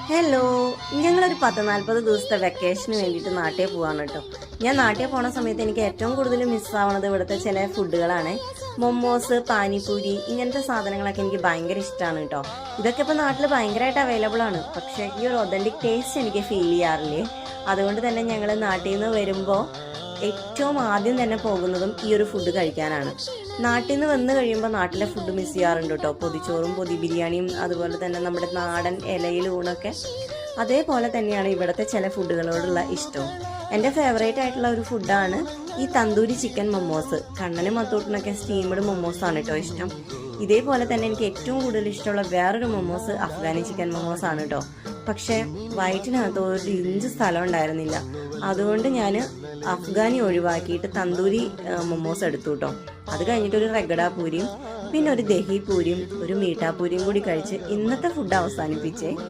Hello, ഞങ്ങളൊരു 10-40 ദിവസത്തെ വെക്കേഷന് വേണ്ടിയിട്ട് നാട്ടിൽ പോവാണ് കേട്ടോ. ഞാൻ നാട്ടിൽ പോണ സമയത്ത് എനിക്ക് ഏറ്റവും കൂടുതൽ മിസ്സാവണത് ഇവിടുത്തെ ചില ഫുഡുകളാണ്. മൊമോസ്, പാനിപൂരി, ഇങ്ങനത്തെ സാധനങ്ങളൊക്കെ എനിക്ക് ഭയങ്കര ഇഷ്ടമാണ് കേട്ടോ. ഇതൊക്കെ ഇപ്പോൾ നാട്ടിൽ ഭയങ്കരമായിട്ട് അവൈലബിൾ ആണ്, പക്ഷേ ഈ ഒരു ഒതൻറ്റിക് ടേസ്റ്റ് എനിക്ക് ഫീൽ ചെയ്യാറില്ലേ. അതുകൊണ്ട് തന്നെ ഞങ്ങൾ നാട്ടിൽ നിന്ന് വരുമ്പോൾ ഏറ്റവും ആദ്യം തന്നെ പോകുന്നതും ഈ ഒരു ഫുഡ് കഴിക്കാനാണ്. നാട്ടിൽ നിന്ന് വന്നു കഴിയുമ്പോൾ നാട്ടിലെ ഫുഡ് മിസ് ചെയ്യാറുണ്ട് കേട്ടോ. പൊതിച്ചോറും പൊതി ബിരിയാണിയും അതുപോലെ തന്നെ നമ്മുടെ നാടൻ ഇലയിൽ ഊണൊക്കെ. അതേപോലെ തന്നെയാണ് ഇവിടുത്തെ ചില ഫുഡുകളോടുള്ള ഇഷ്ടവും. എൻ്റെ ഫേവറേറ്റ് ആയിട്ടുള്ള ഒരു ഫുഡാണ് ഈ തന്തൂരി ചിക്കൻ മൊമോസ്. കണ്ണനും മത്തൂട്ടിനൊക്കെ സ്റ്റീംഡ് മൊമോസാണ് കേട്ടോ ഇഷ്ടം. ഇതേപോലെ തന്നെ എനിക്ക് ഏറ്റവും കൂടുതൽ ഇഷ്ടമുള്ള വേറൊരു മൊമോസ് അഫ്ഗാനി ചിക്കൻ മൊമോസ് ആണ് കേട്ടോ. പക്ഷേ വയറ്റിനകത്ത് ഒരു ഇഞ്ച് സ്ഥലം ഉണ്ടായിരുന്നില്ല. അതുകൊണ്ട് ഞാൻ അഫ്ഗാനി ഒഴിവാക്കിയിട്ട് തന്തൂരി മൊമോസ് എടുത്തു കേട്ടോ. അത് കഴിഞ്ഞിട്ട് ഒരു റഗഡ പൂരിയും പിന്നെ ഒരു ദഹി പൂരിയും ഒരു മീഠാ പൂരിയും കൂടി കഴിച്ച് ഇന്നത്തെ ഫുഡ് അവസാനിപ്പിച്ചേ.